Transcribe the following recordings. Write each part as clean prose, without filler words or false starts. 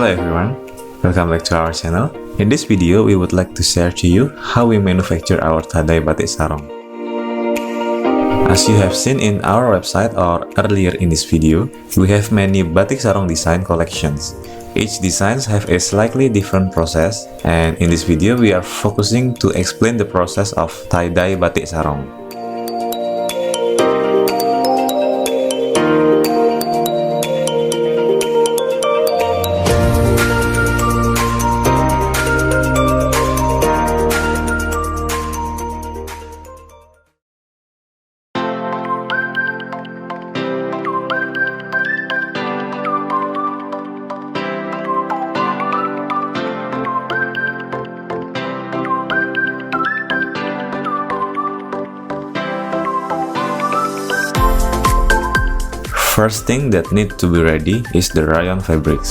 Hello everyone, welcome back to our channel. In this video, we would like to share to you how we manufacture our tie-dye batik sarong. As you have seen in our website or earlier in this video, we have many batik sarong design collections. Each designs have a slightly different process, and in this video we are focusing to explain the process of tie-dye batik sarong. First thing that need to be ready is the rayon fabrics.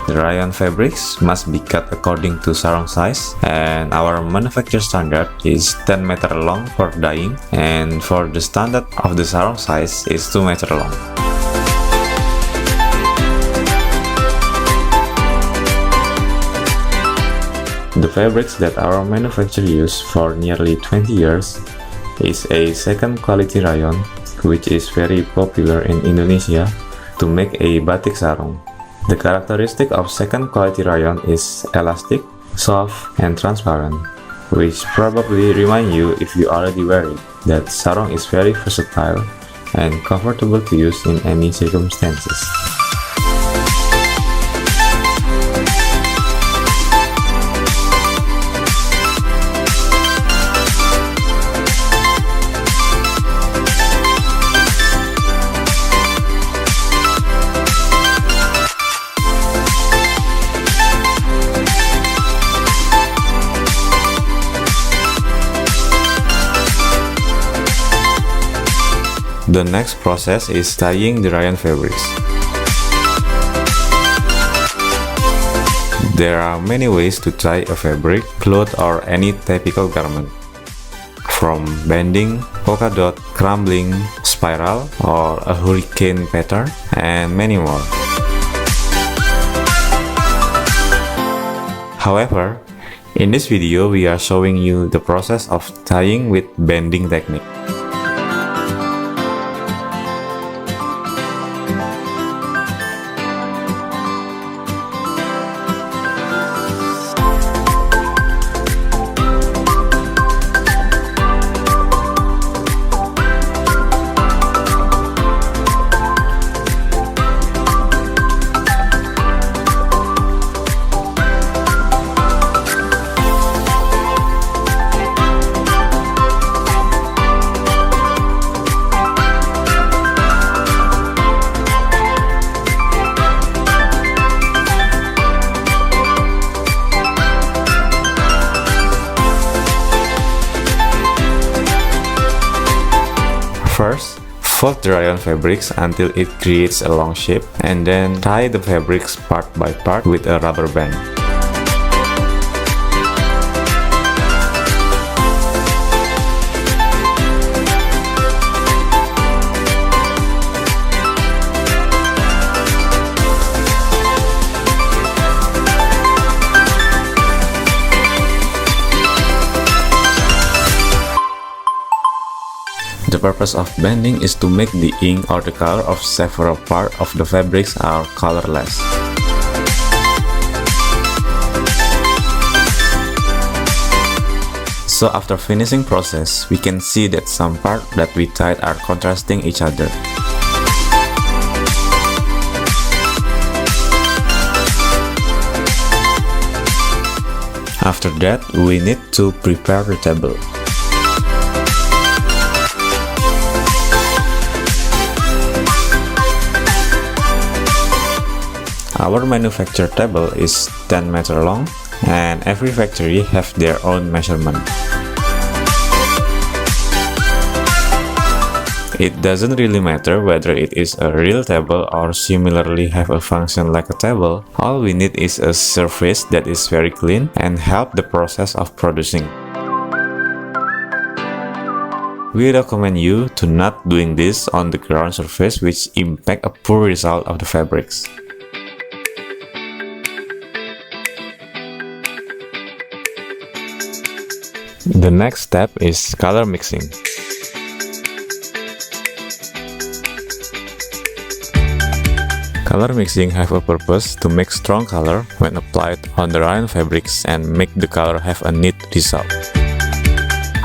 The rayon fabrics must be cut according to sarong size, and our manufacturer standard is 10 meter long for dyeing, and for the standard of the sarong size is 2 meter long. The fabrics that our manufacturer used for nearly 20 years is a second quality rayon, which is very popular in Indonesia to make a batik sarong. The characteristic of second quality rayon is elastic, soft, and transparent, which probably remind you, if you already wear it, that sarong is very versatile and comfortable to use in any circumstances. The next process is dyeing the rayon fabrics. There are many ways to dye a fabric, cloth, or any typical garment, from bending, polka dot, crumbling, spiral, or a hurricane pattern, and many more. However, in this video we are showing you the process of dyeing with bending technique. First, fold the rayon fabrics until it creates a long shape, and then tie the fabrics part by part with a rubber band. The purpose of bending is to make the ink or the color of several parts of the fabrics are colorless. So after finishing process, we can see that some parts that we tied are contrasting each other. After that, we need to prepare the table. Our manufacturer table is 10 meter long, and every factory have their own measurement. It doesn't really matter whether it is a real table or similarly have a function like a table. All we need is a surface that is very clean and help the process of producing. We recommend you to not doing this on the ground surface, which impact a poor result of the fabrics. The next step is color mixing. Color mixing have a purpose to make strong color when applied on the rayon fabrics and make the color have a neat result.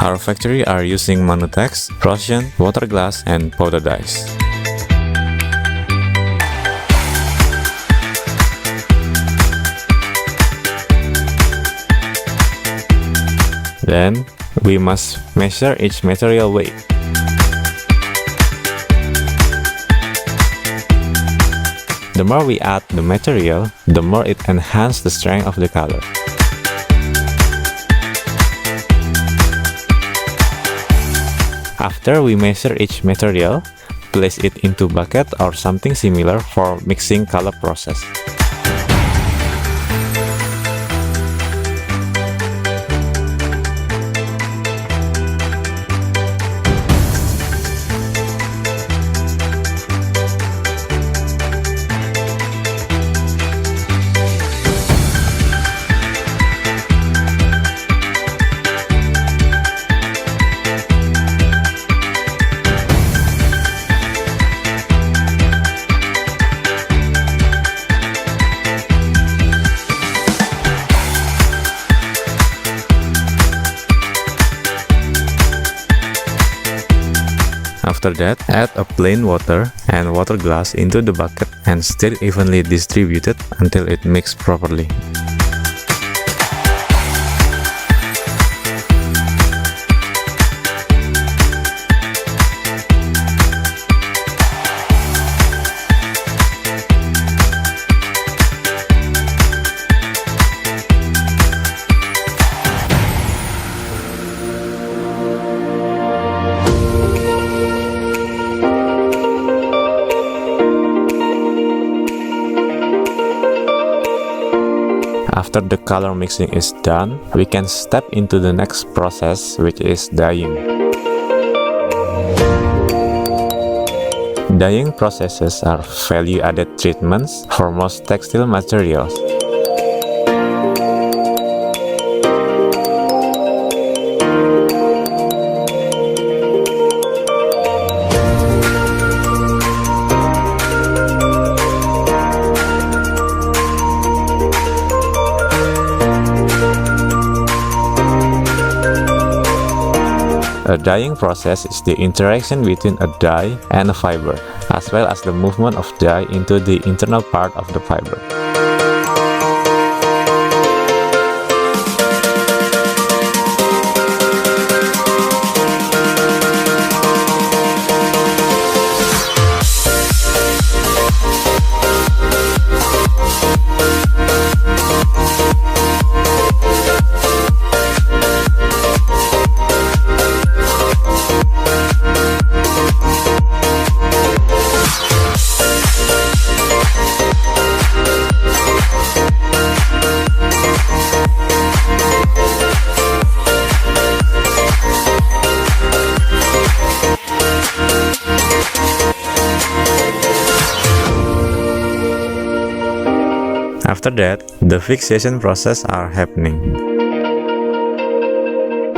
Our factory are using Manutex, Prussian, water glass, and powder dyes. Then, we must measure each material weight. The more we add the material, the more it enhances the strength of the color. After we measure each material, place it into bucket or something similar for mixing color process. After that, add a plain water and water glass into the bucket and stir evenly distributed until it mixes properly. After the color mixing is done, we can step into the next process, which is dyeing. Dyeing processes are value-added treatments for most textile materials. A dyeing process is the interaction between a dye and a fiber, as well as the movement of dye into the internal part of the fiber. After that, the fixation process are happening.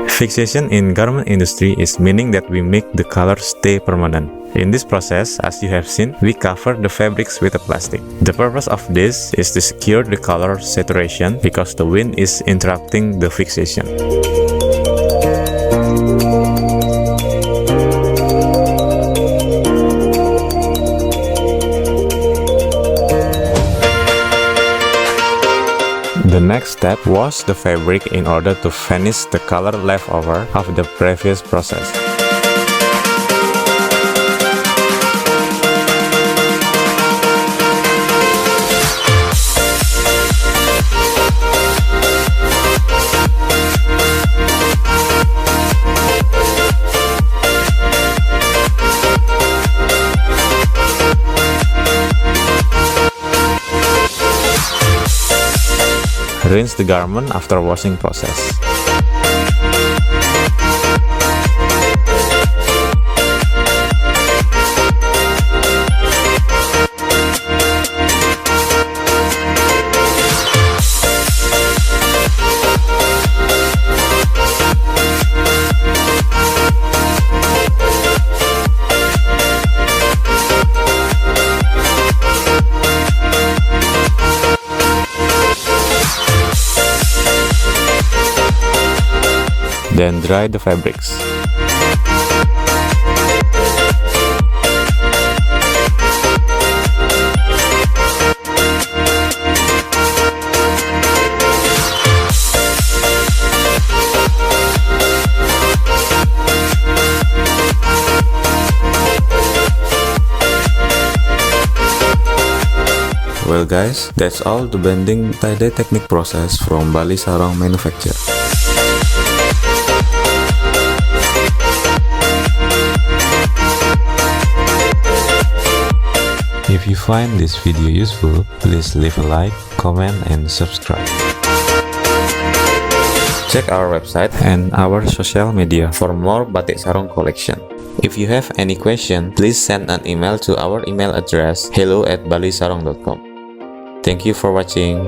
Fixation in garment industry is meaning that we make the color stay permanent. In this process, as you have seen, we cover the fabrics with a plastic. The purpose of this is to secure the color saturation because the wind is interrupting the fixation. The next step was the fabric in order to finish the color leftover of the previous process. Rinse the garment after washing process. Then dry the fabrics. Well guys, that's all the bending tie-dye technique process from Bali Sarong manufacture. If you find this video useful, please leave a like, comment, and subscribe. Check our website and our social media for more batik sarong collection. If you have any question, please send an email to our email address hello@balisarong.com. Thank you for watching.